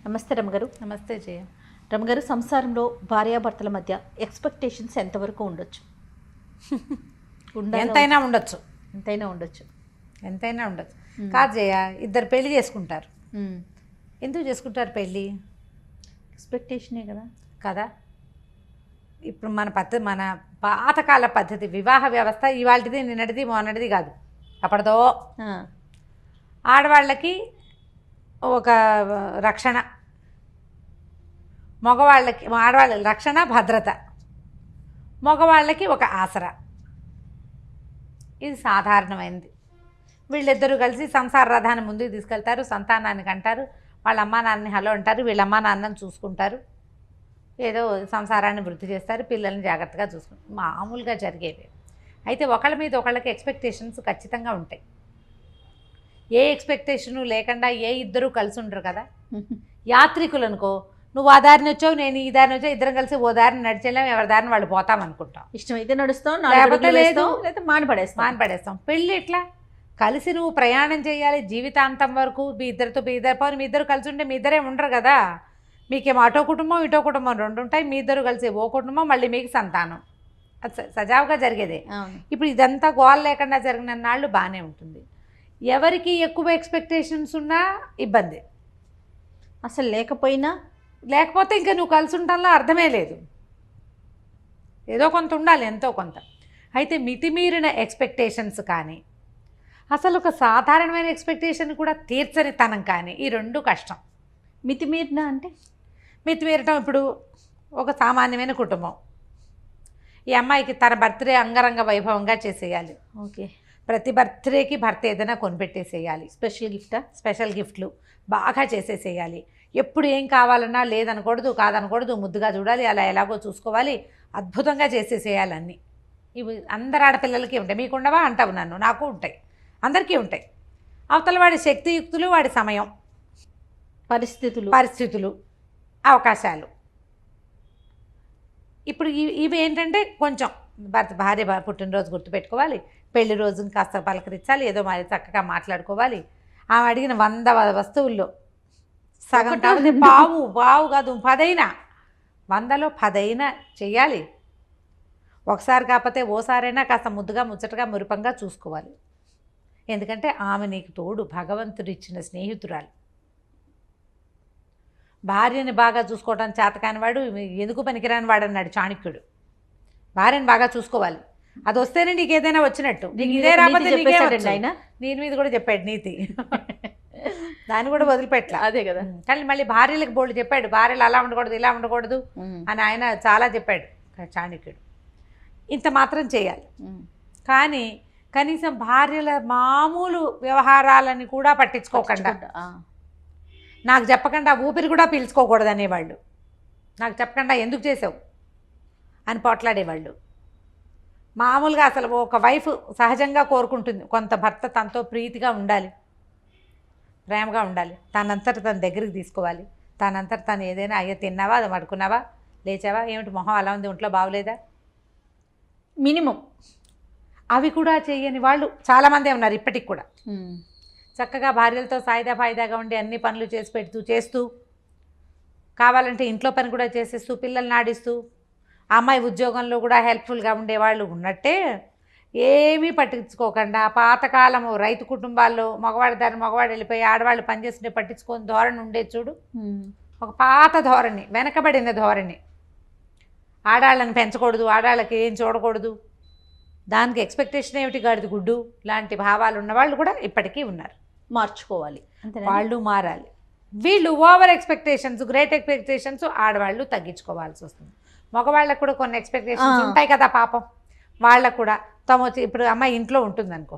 నమస్తే రమగారు. నమస్తే జయ. రమగారు, సంసారంలో భార్యాభర్తల మధ్య ఎక్స్పెక్టేషన్స్ ఎంతవరకు ఉండొచ్చు? ఎంతైనా ఉండొచ్చు. ఎంతైనా ఉండొచ్చు. కాదు జయ, ఇద్దరు పెళ్లి చేసుకుంటారు. ఎందుకు చేసుకుంటారు పెళ్ళి? ఎక్స్పెక్టేషనే కదా. కదా, ఇప్పుడు మన పాతకాల పద్ధతి వివాహ వ్యవస్థ ఇవాళది నిన్నటిది మొన్నటిది కాదు, అప్పటిదో. ఆడవాళ్ళకి ఒక రక్షణ, మగవాళ్ళకి ఆడవాళ్ళ రక్షణ భద్రత, మగవాళ్ళకి ఒక ఆసరా. ఇది సాధారణమైనది. వీళ్ళిద్దరూ కలిసి సంసార రథాన్ని ముందుకు తీసుకెళ్తారు, సంతానానికి అంటారు, వాళ్ళ అమ్మా నాన్నని హలో అంటారు, వీళ్ళ అమ్మా నాన్నని చూసుకుంటారు, ఏదో సంసారాన్ని వృద్ధి చేస్తారు, పిల్లల్ని జాగ్రత్తగా చూసుకుంటారు. మామూలుగా జరిగేవి. అయితే ఒకళ్ళ మీద ఒకళ్ళకి ఎక్స్పెక్టేషన్స్ ఖచ్చితంగా ఉంటాయి. ఏ ఎక్స్పెక్టేషను లేకుండా ఏ ఇద్దరూ కలిసి ఉండరు కదా. యాత్రికులు అనుకో, నువ్వు ఆ దారిని వచ్చావు, నేను ఈ దారిని వచ్చావు, ఇద్దరం కలిసి ఓ దారిని నడిచేలాం, ఎవరి దారిని వాళ్ళు పోతాం అనుకుంటాం. ఇష్టమైతే నడుస్తాం, లేకపోతే లేదు, మానపడేస్తాం. పెళ్ళి ఎట్లా కలిసి నువ్వు ప్రయాణం చేయాలి జీవితాంతం వరకు. మీ ఇద్దరు కలిసి ఉంటే మీ ఇద్దరే ఉండరు కదా. మీకేమో అటో కుటుంబం ఇటో కుటుంబం రెండు ఉంటాయి. మీ ఇద్దరు కలిసి ఓ కుటుంబం, మళ్ళీ మీకు సంతానం. అది సజావుగా జరిగేదే. ఇప్పుడు ఇదంతా గోల్ లేకుండా జరిగిన నాళ్ళు బాగానే ఉంటుంది. ఎవరికి ఎక్కువ ఎక్స్పెక్టేషన్స్ ఉన్నా ఇబ్బంది. అసలు లేకపోతే ఇంకా నువ్వు కలిసి ఉండటంలో అర్థమే లేదు. ఏదో కొంత ఉండాలి, ఎంతో కొంత. అయితే మితిమీరిన ఎక్స్పెక్టేషన్స్ కానీ, అసలు ఒక సాధారణమైన ఎక్స్పెక్టేషన్ కూడా తీర్చని తనం కానీ, ఈ రెండు కష్టం. మితిమీరటం ఇప్పుడు ఒక సామాన్యమైన కుటుంబం, ఈ అమ్మాయికి తన బర్త్డే అంగరంగ వైభవంగా చేసేయాలి. ఓకే, ప్రతి బర్త్డేకి భర్త ఏదైనా కొనిపెట్టేసేయాలి. స్పెషల్ గిఫ్ట్లు బాగా చేసేసేయాలి. ఎప్పుడు ఏం కావాలన్నా లేదనకూడదు, కాదనకూడదు, ముద్దుగా చూడాలి, అలా ఎలాగో చూసుకోవాలి, అద్భుతంగా చేసేసేయాలన్నీ. ఇవి అందరు ఆడపిల్లలకి ఉంటాయి. మీకుండవా అంటావు నన్ను, నాకు ఉంటాయి, అందరికీ ఉంటాయి. అవతల వాడి శక్తియుక్తులు, వాడి సమయం, పరిస్థితులు, అవకాశాలు. ఇప్పుడు ఇవి ఏంటంటే కొంచెం భార్య పుట్టినరోజు గుర్తుపెట్టుకోవాలి, పెళ్లి రోజుని కాస్త పలకరించాలి, ఏదో మరి చక్కగా మాట్లాడుకోవాలి. ఆమె అడిగిన 100 వస్తువుల్లో సగం కాదు, పావు కాదు 10 100లో 10 చెయ్యాలి. ఒకసారి కాకపోతే ఓసారైనా కాస్త ముద్దుగా ముచ్చటగా మురిపంగా చూసుకోవాలి. ఎందుకంటే ఆమె నీకు తోడు, భగవంతుడిచ్చిన స్నేహితురాలు. భార్యని బాగా చూసుకోవడం చేతకాని వాడు ఎందుకు పనికిరాని వాడు అన్నాడు చాణక్యుడు. భార్యని బాగా చూసుకోవాలి, అది వస్తేనే నీకు ఏదైనా వచ్చినట్టు. నీకు ఇదే రాకపోతే ఆయన దీని మీద కూడా చెప్పాడు నీతి. దాన్ని కూడా వదిలిపెట్టలే. అదే కదా. కానీ మళ్ళీ భార్యలకు బోల్డ్ చెప్పాడు, భార్యలు అలా ఉండకూడదు ఇలా ఉండకూడదు అని ఆయన చాలా చెప్పాడు చాణక్యుడు. ఇంత మాత్రం చేయాలి. కానీ కనీసం భార్యల మామూలు వ్యవహారాలని కూడా పట్టించుకోకుండా, నాకు చెప్పకుండా ఊపిరి కూడా పీల్చుకోకూడదు అనేవాళ్ళు. నాకు చెప్పకుండా ఎందుకు చేసావు అని పోట్లాడేవాళ్ళు. మామూలుగా అసలు ఒక వైఫ్ సహజంగా కోరుకుంటుంది, కొంత భర్త తనతో ప్రీతిగా ఉండాలి, ప్రేమగా ఉండాలి, తనంతట తన దగ్గరికి తీసుకోవాలి, తనంతట తను ఏదైనా అయ్యో తిన్నావా, అది పడుకున్నావా, లేచావా, ఏమిటి మొహం అలా ఉంది, ఒంట్లో బాగోలేదా, మినిమం అవి కూడా చేయని వాళ్ళు చాలామందే ఉన్నారు ఇప్పటికి కూడా. చక్కగా భార్యలతో ఫాయిదాగా ఉండి అన్ని పనులు చేస్తూ కావాలంటే ఇంట్లో పని కూడా చేసేస్తూ పిల్లల్ని ఆడిస్తూ అమ్మాయి ఉద్యోగంలో కూడా హెల్ప్ఫుల్గా ఉండేవాళ్ళు ఉన్నట్టే, ఏమీ పట్టించుకోకుండా పాతకాలము రైతు కుటుంబాల్లో మగవాడు వెళ్ళిపోయి ఆడవాళ్ళు పనిచేస్తుంటే పట్టించుకొని ధోరణి ఉండేది చూడు. ఒక పాత ధోరణి, వెనకబడిన ధోరణి. ఆడాళ్ళని పెంచకూడదు, ఆడాళ్ళకి ఏం చూడకూడదు, దానికి ఎక్స్పెక్టేషన్ ఏమిటి, గాడిద గుడ్డు లాంటి భావాలు ఉన్నవాళ్ళు కూడా ఇప్పటికీ ఉన్నారు. మార్చుకోవాలి, వాళ్ళు మారాలి. వీళ్ళు ఓవర్ ఎక్స్పెక్టేషన్స్, గ్రేట్ ఎక్స్పెక్టేషన్స్ ఆడవాళ్ళు తగ్గించుకోవాల్సి వస్తుంది. మగవాళ్ళకు కూడా కొన్ని ఎక్స్పెక్టేషన్స్ ఉంటాయి కదా పాపం. వాళ్ళకు కూడా ఇప్పుడు అమ్మాయి ఇంట్లో ఉంటుందనుకో,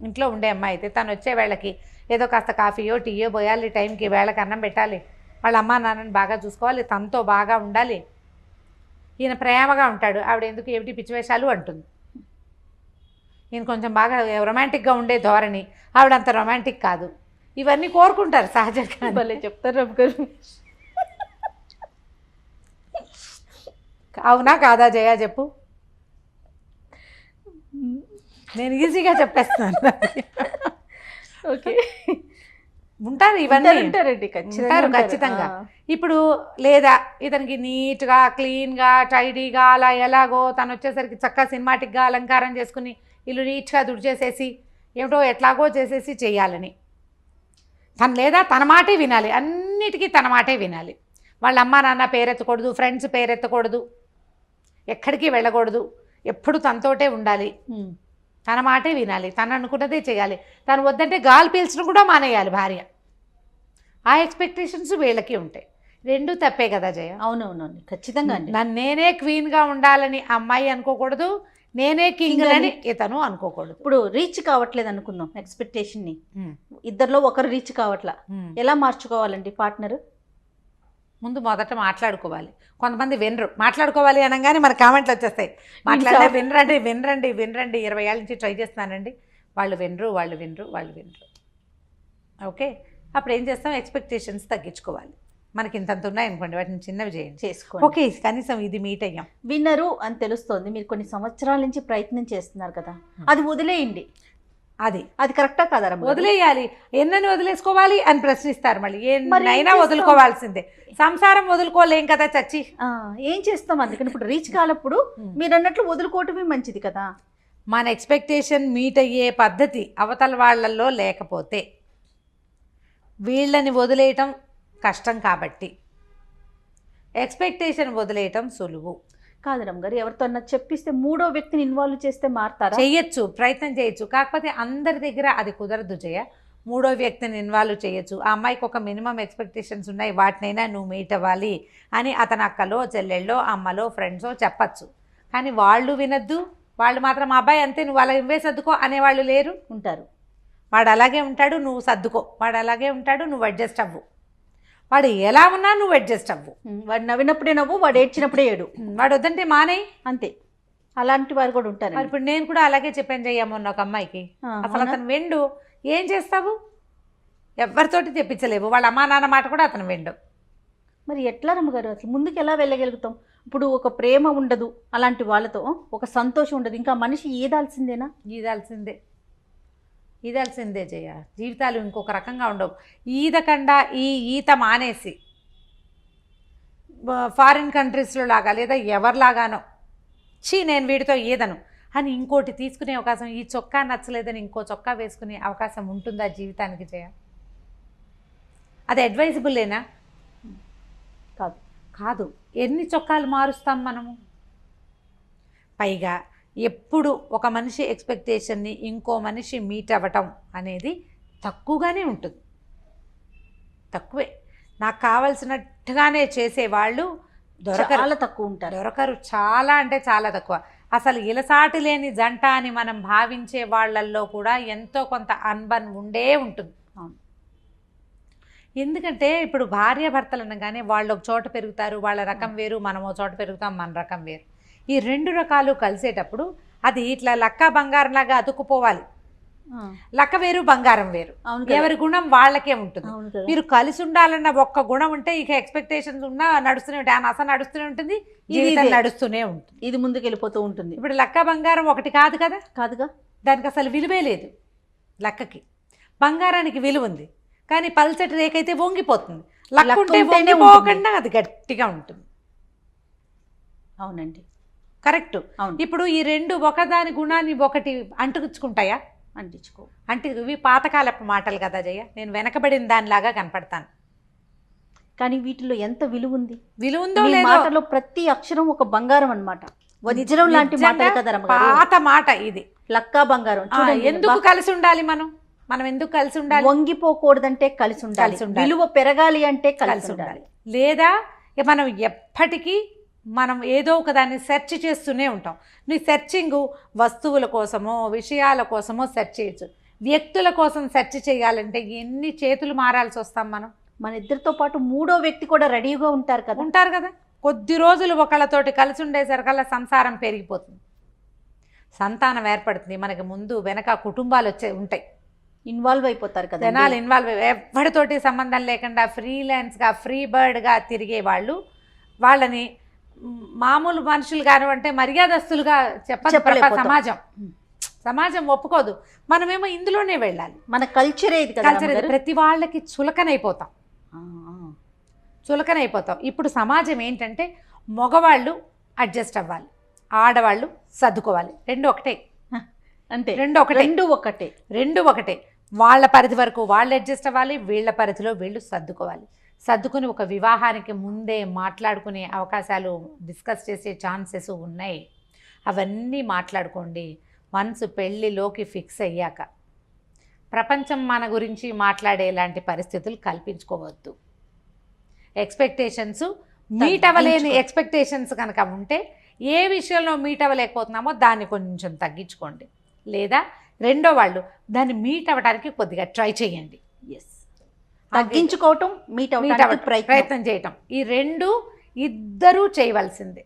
ఇంట్లో ఉండే అమ్మాయి అయితే తను వచ్చే వేళకి ఏదో కాస్త కాఫీయో టీయో పోయాలి, టైంకి వేళకి అన్నం పెట్టాలి, వాళ్ళ అమ్మా నాన్నని బాగా చూసుకోవాలి, తనతో బాగా ఉండాలి. ఈయన ప్రేమగా ఉంటాడు, ఆవిడ ఎందుకు ఏమిటి పిచ్చివేషాలు అంటుంది. ఈయన కొంచెం బాగా రొమాంటిక్గా ఉండే ధోరణి, ఆవిడ అంత రొమాంటిక్ కాదు. ఇవన్నీ కోరుకుంటారు సహజంగా. భలే చెప్తారు. అవునా కాదా జయ, చెప్పు. నేను ఈజీగా చెప్పేస్తాను. ఓకే, ఉంటారు ఇవన్నీ ఉంటారండి ఉంటారు ఖచ్చితంగా. ఇప్పుడు లేదా ఇతనికి నీట్గా క్లీన్గా టైడీగా అలా ఎలాగో తను వచ్చేసరికి చక్కగా సినిమాటిక్గా అలంకారం చేసుకుని ఇల్లు నీట్గా దుడిచేసేసి ఏమిటో ఎట్లాగో చేసేసి చేయాలని తను లేదా తన మాటే వినాలి, అన్నిటికీ తన మాటే వినాలి. వాళ్ళ అమ్మ నాన్న పేరెత్తకూడదు, ఫ్రెండ్స్ పేరెత్తకూడదు, ఎక్కడికి వెళ్ళకూడదు, ఎప్పుడు తనతోటే ఉండాలి, తన మాటే వినాలి, తను అనుకున్నదే చేయాలి. తను వద్దంటే గాలి పీల్చడం కూడా మానేయాలి భార్య. ఆ ఎక్స్పెక్టేషన్స్ వీళ్ళకి ఉంటాయి. రెండూ తప్పే కదా జయ. అవునవునండి ఖచ్చితంగా అండి. నన్ను నేనే క్వీన్గా ఉండాలని అమ్మాయి అనుకోకూడదు, నేనే కింగ్ అని ఇతను అనుకోకూడదు. ఇప్పుడు రీచ్ కావట్లేదు అనుకుందాం ఎక్స్పెక్టేషన్ని, ఇద్దరిలో ఒకరు రీచ్ కావట్లా, ఎలా మార్చుకోవాలండి పార్ట్నర్? ముందు మొదట మాట్లాడుకోవాలి. కొంతమంది వినరు, మాట్లాడుకోవాలి అనగానే మన కామెంట్లు వచ్చేస్తాయి, మాట్లాడే వినరండి వినరండి వినరండి, 20 ఏళ్ళ నుంచి ట్రై చేస్తున్నానండి, వాళ్ళు వినరు. ఓకే, అప్పుడు ఏం చేస్తాం, ఎక్స్పెక్టేషన్స్ తగ్గించుకోవాలి. మనకి ఇంతంత ఉన్నాయనుకోండి, వాటిని చిన్నవి చేసుకోండి. ఓకే, కనీసం ఇది మీట్ అయ్యాం, విన్నరు అని తెలుస్తోంది. మీరు కొన్ని సంవత్సరాల నుంచి ప్రయత్నం చేస్తున్నారు కదా, అది వదిలేయండి. అది కరెక్టా కాదా? వదిలేయాలి. ఎన్నని వదిలేసుకోవాలి అని ప్రశ్నిస్తారు మళ్ళీ. ఏమైనా వదులుకోవాల్సిందే, సంసారం వదులుకోలేం కదా చచ్చి. ఏం చేస్తాం? అందుకని ఇప్పుడు రీచ్ కాలప్పుడు మీరు అన్నట్లు వదులుకోవటమే మంచిది కదా. మన ఎక్స్పెక్టేషన్ మీట్ అయ్యే పద్ధతి అవతల వాళ్ళల్లో లేకపోతే వీళ్ళని వదిలేయటం కష్టం, కాబట్టి ఎక్స్పెక్టేషన్ వదిలేయటం సులువు కాదు రమ్మగారు. ఎవరితో చెప్పిస్తే మూడో వ్యక్తిని ఇన్వాల్వ్ చేస్తే మారుతారా? చేయొచ్చు, ప్రయత్నం చేయొచ్చు. కాకపోతే అందరి దగ్గర అది కుదరదు జయ. మూడో వ్యక్తిని ఇన్వాల్వ్ చేయొచ్చు. ఆ అమ్మాయికి ఒక మినిమం ఎక్స్పెక్టేషన్స్ ఉన్నాయి, వాటినైనా నువ్వు మీట్ అవ్వాలి అని అతను అక్కలో చెల్లెళ్ళో అమ్మలో ఫ్రెండ్సో చెప్పచ్చు. కానీ వాళ్ళు వినద్దు, వాళ్ళు మాత్రం అబ్బాయి అంతే నువ్వు అలా ఇవ్వే సర్దుకో అనేవాళ్ళు లేరు. ఉంటారు. వాడు అలాగే ఉంటాడు, నువ్వు సర్దుకో. వాడు అలాగే ఉంటాడు, నువ్వు అడ్జస్ట్ అవ్వు. వాడు ఎలా ఉన్నా నువ్వు అడ్జస్ట్ అవ్వు. వాడు నవ్వినప్పుడే నవ్వు, వాడు ఏడ్చినప్పుడే ఏడు. వాడు వద్దంటే మానేయి, అంతే. అలాంటి వారు కూడా ఉంటారు. ఇప్పుడు నేను కూడా అలాగే చెప్పాను చెయ్యమన్న ఒక అమ్మాయికి. అసలు అతను వెండు, ఏం చేస్తావు? ఎవరితోటి తెప్పించలేవు. వాళ్ళ అమ్మా నాన్న మాట కూడా అతను వెండు. మరి ఎట్లా రమ్మగారు అసలు ముందుకు ఎలా వెళ్ళగలుగుతాం? ఇప్పుడు ఒక ప్రేమ ఉండదు అలాంటి వాళ్ళతో, ఒక సంతోషం ఉండదు, ఇంకా మనిషి ఈదాల్సిందేనా? ఈదాల్సిందే జయ. జీవితాలు ఇంకొక రకంగా ఉండవు. ఈదకుండా ఈత మానేసి ఫారిన్ కంట్రీస్లో లాగా లేదా ఎవరిలాగానో నేను వీడితో ఈదను అని ఇంకోటి తీసుకునే అవకాశం, ఈ చొక్కా నచ్చలేదని ఇంకో చొక్కా వేసుకునే అవకాశం ఉంటుందా జీవితానికి జయ? అది అడ్వైజబుల్లేనా? కాదు. ఎన్ని చొక్కాలు మారుస్తాం మనము? పైగా ఎప్పుడు ఒక మనిషి ఎక్స్పెక్టేషన్ని ఇంకో మనిషి మీట్ అవ్వటం అనేది తక్కువగానే ఉంటుంది. తక్కువే. నాకు కావాల్సినట్టుగానే చేసేవాళ్ళు చాలా తక్కువ ఉంటారు. దొరకరు. చాలా అంటే చాలా తక్కువ. అసలు ఇలసాటి లేని జంట అని మనం భావించే వాళ్ళల్లో కూడా ఎంతో కొంత అన్బన్ ఉండే ఉంటుంది. ఎందుకంటే ఇప్పుడు భార్యాభర్తలు అనగానే వాళ్ళు ఒక చోట పెరుగుతారు, వాళ్ళ రకం వేరు, మనం ఒక చోట పెరుగుతాం, మన రకం వేరు. ఈ రెండు రకాలు కలిసేటప్పుడు అది ఇట్లా లక్క బంగారంలాగా అతుక్కుపోవాలి. లక్క వేరు, బంగారం వేరు. ఎవరి గుణం వాళ్ళకే ఉంటుంది. మీరు కలిసి ఉండాలన్న ఒక్క గుణం ఉంటే ఇక ఎక్స్పెక్టేషన్స్ ఉన్నా నడుస్తూనే ఉంటాయి. ఆ నస నడుస్తూనే ఉంటుంది, ఇది నడుస్తూనే ఉంటుంది, ఇది ముందుకు వెళ్ళిపోతూ ఉంటుంది. ఇప్పుడు లక్క బంగారం ఒకటి కాదు కదా. కాదుగా. దానికి అసలు విలువే లేదు. లక్కకి బంగారానికి విలువ ఉంది, కానీ పల్చటి రేఖ అయితే వంగిపోతుంది. లక్క ఉంటే వంగిపోకుండా అది గట్టిగా ఉంటుంది. అవునండి, కరెక్ట్. ఇప్పుడు ఈ రెండు ఒకదాని గుణాన్ని ఒకటి అంటుకుంటాయా? ఇవి పాతకాలపు మాటలు కదా జయ. నేను వెనకబడిన దానిలాగా కనపడతాను, కానీ వీటిలో ఎంత విలువ ఉంది? విలువ ఉందో లేదో. మాటలో ప్రతి అక్షరం ఒక బంగారం అన్నమాట, వజ్రం లాంటి మాట కదా. పాత మాట ఇది, లక్కా బంగారం. ఎందుకు కలిసి ఉండాలి? మనం ఎందుకు కలిసి ఉండాలి? వంగిపోకూడదంటే కలిసి ఉండాలి, విలువ పెరగాలి అంటే కలిసి ఉండాలి. లేదా మనం ఎప్పటికీ మనం ఏదో ఒక దాన్ని సెర్చ్ చేస్తూనే ఉంటాం. నీ సెర్చింగ్ వస్తువుల కోసమో విషయాల కోసమో సెర్చ్ చేయొచ్చు. వ్యక్తుల కోసం సెర్చ్ చేయాలంటే ఎన్ని చేతులు మారాల్సి వస్తాం మనం. మన ఇద్దరితో పాటు మూడో వ్యక్తి కూడా రెడీగా ఉంటారు కదా. కొద్ది రోజులు ఒకళ్ళతోటి కలిసి ఉండేసరికల్లా సంసారం పెరిగిపోతుంది, సంతానం ఏర్పడుతుంది. మనకి ముందు వెనక కుటుంబాలు ఉంటాయి, ఇన్వాల్వ్ అయిపోతారు కదా. జనాలు ఇన్వాల్వ్ ఎవరితోటి సంబంధం లేకుండా ఫ్రీలాన్స్గా ఫ్రీ బర్డ్గా తిరిగే వాళ్ళని మామూలు మనుషులు కానివంటే మర్యాదస్తులుగా చెప్పలేదు సమాజం. సమాజం ఒప్పుకోదు, మనమేమో ఇందులోనే వెళ్ళాలి. మన కల్చరే ఇది కదా కల్చర్ అమ్మగారు. ప్రతి వాళ్ళకి చులకనైపోతాం. ఆ, ఆ. చులకనైపోతాం. ఇప్పుడు సమాజం ఏంటంటే మగవాళ్ళు అడ్జస్ట్ అవ్వాలి, ఆడవాళ్ళు సర్దుకోవాలి. రెండు ఒకటే, అంతే. రెండు ఒకటే, రెండు ఒకటే. వాళ్ళ పరిధి వరకు వాళ్ళు అడ్జస్ట్ అవ్వాలి, వీళ్ళ పరిధిలో వీళ్ళు సర్దుకోవాలి. సర్దుకుని ఒక వివాహానికి ముందే మాట్లాడుకునే అవకాశాలు, డిస్కస్ చేసే ఛాన్సెస్ ఉన్నాయి. అవన్నీ మాట్లాడుకోండి. మనసు పెళ్ళిలోకి ఫిక్స్ అయ్యాక ప్రపంచం మన గురించి మాట్లాడేలాంటి పరిస్థితులు కల్పించుకోవద్దు. ఎక్స్పెక్టేషన్స్ మీట్ అవ్వలేని ఎక్స్పెక్టేషన్స్ కనుక ఉంటే, ఏ విషయంలో మీట్ అవ్వలేకపోతున్నామో దాన్ని కొంచెం తగ్గించుకోండి. లేదా రెండో వాళ్ళు దాన్ని మీట్ అవ్వడానికి కొద్దిగా ట్రై చేయండి. తగ్గించుకోవటం, మీట్ అవ్వడానికి ప్రయత్నం చేయటం, ఈ రెండు ఇద్దరూ చేయవలసిందే.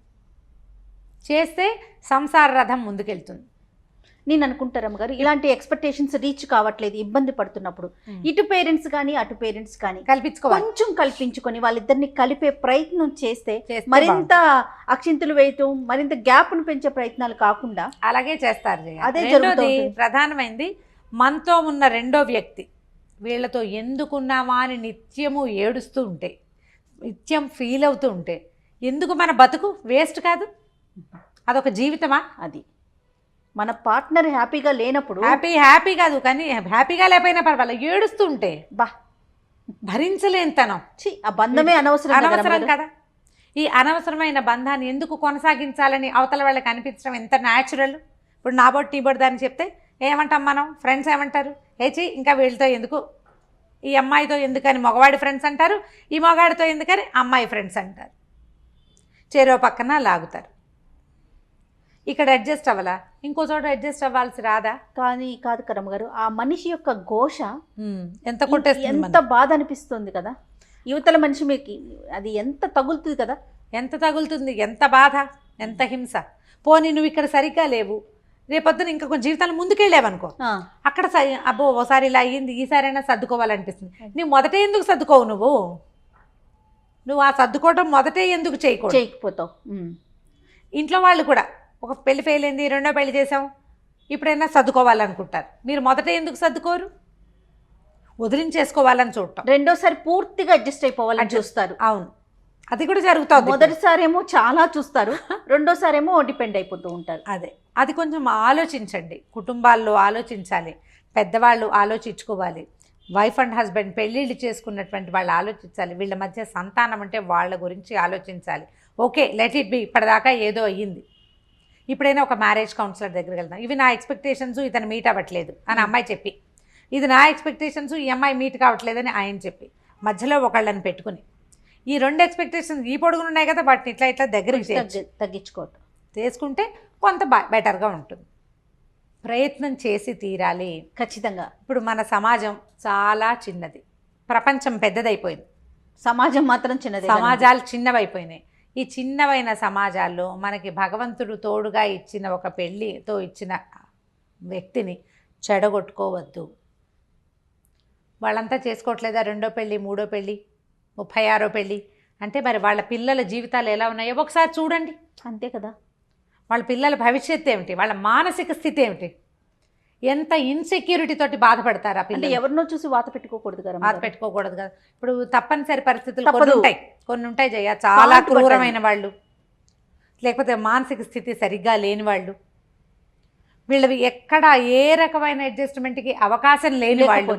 చేస్తే సంసార రథం ముందుకెళ్తుంది. నేను అనుకుంటారమ్మ గారు, ఇలాంటి ఎక్స్పెక్టేషన్స్ రీచ్ కావట్లేదు, ఇబ్బంది పడుతున్నప్పుడు ఇటు పేరెంట్స్ కానీ అటు పేరెంట్స్ కానీ కొంచెం కల్పించుకొని వాళ్ళిద్దరిని కలిపే ప్రయత్నం చేస్తే మరింత అక్షింతలు వేయటం, మరింత గ్యాప్ను పెంచే ప్రయత్నాలు కాకుండా అలాగే చేస్తారు. అదే జరుగుతుంది. ప్రధానమైంది మనతో ఉన్న రెండో వ్యక్తి, వీళ్ళతో ఎందుకున్నామా అని నిత్యము ఏడుస్తూ ఉంటే, నిత్యం ఫీల్ అవుతూ ఉంటే, ఎందుకు మన బతుకు వేస్ట్ కాదు? అదొక జీవితమా? అది మన పార్ట్నర్ హ్యాపీగా లేనప్పుడు, హ్యాపీ కాదు కానీ హ్యాపీగా లేకపోయినా పర్వాలేదు, ఏడుస్తూ ఉంటే భరించలేనితనం. ఆ బంధమే అనవసరం కదా. ఈ అనవసరమైన బంధాన్ని ఎందుకు కొనసాగించాలని అవతల వాళ్ళకి అనిపించడం ఎంత న్యాచురల్. ఇప్పుడు నా బొట్టు నీ బొట్టు దాన్ని చెప్తే ఏమంటాం మనం? ఫ్రెండ్స్ ఏమంటారు? ఏచి ఇంకా వీళ్ళతో ఎందుకు, ఈ అమ్మాయితో ఎందుకని మగవాడి ఫ్రెండ్స్ అంటారు, ఈ మగవాడితో ఎందుకని అమ్మాయి ఫ్రెండ్స్ అంటారు. చెరో పక్కన లాగుతారు. ఇక్కడ అడ్జస్ట్ అవ్వాలా, ఇంకో చోట అడ్జస్ట్ అవ్వాల్సి రాదా? కానీ కాదు కరమ్మ గారు, ఆ మనిషి యొక్క ఘోష ఎంత కొట్టేస్తుంది, ఎంత బాధ అనిపిస్తుంది కదా. యువతల మనిషి మీకు అది ఎంత తగులుతుంది కదా, ఎంత తగులుతుంది, ఎంత బాధ, ఎంత హింస. పోనీ నువ్వు ఇక్కడ సరిగ్గా లేవు, రేపొద్దున ఇంకా కొంచెం జీవితాలు ముందుకెళ్ళావనుకో, అక్కడ అబ్బో ఓసారి ఇలా అయ్యింది, ఈసారైనా సర్దుకోవాలనిపిస్తుంది. నువ్వు మొదటే ఎందుకు సర్దుకోవు? నువ్వు ఆ సర్దుకోవటం మొదటే ఎందుకు చేయకపోతావు? ఇంట్లో వాళ్ళు కూడా ఒక పెళ్లి ఫెయిల్ అయింది, రెండో పెళ్లి చేసాం, ఇప్పుడైనా సర్దుకోవాలనుకుంటారు. మీరు మొదట ఎందుకు సర్దుకోరు? వదిలించేసుకోవాలని చూడటం, రెండోసారి పూర్తిగా అడ్జస్ట్ అయిపోవాలని చూస్తారు. అవును, అది కూడా జరుగుతుంది. మొదటిసారేమో చాలా చూస్తారు, రెండోసారేమో డిపెండ్ అయిపోతూ ఉంటారు. అది కొంచెం ఆలోచించండి. కుటుంబాల్లో ఆలోచించాలి, పెద్దవాళ్ళు ఆలోచించుకోవాలి. వైఫ్ అండ్ హస్బెండ్ పెళ్ళిళ్ళు చేసుకున్నటువంటి వాళ్ళు ఆలోచించాలి. వీళ్ళ మధ్య సంతానం అంటే వాళ్ళ గురించి ఆలోచించాలి. ఓకే, లెట్ ఇట్ బి, ఇప్పటిదాకా ఏదో అయ్యింది, ఇప్పుడైనా ఒక మ్యారేజ్ కౌన్సిలర్ దగ్గరికి వెళ్దాం. ఇవి నా ఎక్స్పెక్టేషన్స్, ఇతను మీట్ అవ్వట్లేదు అని అమ్మాయి చెప్పి, ఇది నా ఎక్స్పెక్టేషన్స్, ఈ అమ్మాయి మీట్ కావట్లేదని ఆయన చెప్పి, మధ్యలో ఒకళ్ళని పెట్టుకుని ఈ రెండు ఎక్స్పెక్టేషన్స్ ఈ పొడుగులు ఉన్నాయి కదా, వాటిని ఇట్లా ఇట్లా దగ్గరికి తగ్గించుకోవటం చేసుకుంటే కొంత బెటర్గా ఉంటుంది. ప్రయత్నం చేసి తీరాలి ఖచ్చితంగా. ఇప్పుడు మన సమాజం చాలా చిన్నది, ప్రపంచం పెద్దదైపోయింది, సమాజం మాత్రం చిన్నది, సమాజాలు చిన్నవైపోయినాయి. ఈ చిన్నవైన సమాజాల్లో మనకి భగవంతుడు తోడుగా ఇచ్చిన ఒక పెళ్ళితో ఇచ్చిన వ్యక్తిని చెడగొట్టుకోవద్దు. వాళ్ళంతా చేసుకోవట్లేదా రెండో పెళ్ళి, మూడో పెళ్ళి, 36వ పెళ్ళి అంటే మరి వాళ్ళ పిల్లల జీవితాలు ఎలా ఉన్నాయో ఒకసారి చూడండి. అంతే కదా. వాళ్ళ పిల్లల భవిష్యత్తు ఏమిటి, వాళ్ళ మానసిక స్థితి ఏమిటి, ఎంత ఇన్సెక్యూరిటీ తోటి బాధపడతారు ఆ పిల్లలు. ఎవరినో చూసి వాత పెట్టుకోకూడదు కదా. ఇప్పుడు తప్పనిసరి పరిస్థితులు కొన్ని ఉంటాయి జయ, చాలా క్రూరమైన వాళ్ళు, లేకపోతే మానసిక స్థితి సరిగ్గా లేని వాళ్ళు, వీళ్ళవి ఎక్కడ ఏ రకమైన అడ్జస్ట్మెంట్కి అవకాశం లేని వాళ్ళు,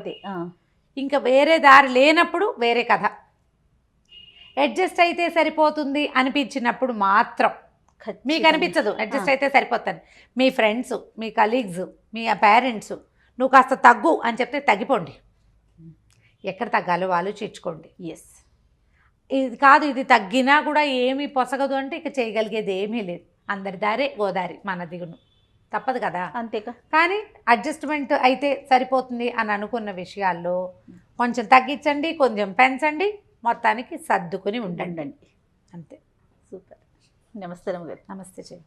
ఇంకా వేరే దారి లేనప్పుడు వేరే కథ. అడ్జస్ట్ అయితే సరిపోతుంది అనిపించినప్పుడు మాత్రం, మీకు అనిపించదు అడ్జస్ట్ అయితే సరిపోతుంది, మీ ఫ్రెండ్స్, మీ కలీగ్స్, మీ పేరెంట్స్ నువ్వు కాస్త తగ్గు అని చెప్తే తగ్గిపోండి. ఎక్కడ తగ్గాలో ఆలోచించుకోండి. ఇది కాదు, ఇది తగ్గినా కూడా ఏమీ పొసగదు అంటే ఇక చేయగలిగేది ఏమీ లేదు. అందరి దారే గోదారి, మన దిగును తప్పదు కదా. అంతేకా. కానీ అడ్జస్ట్మెంట్ అయితే సరిపోతుంది అని అనుకున్న విషయాల్లో కొంచెం తగ్గించండి, కొంచెం పెంచండి, మొత్తానికి సర్దుకుని ఉండండి. అంతే. సూపర్. నమస్తే. నమస్తే చెయ్యి.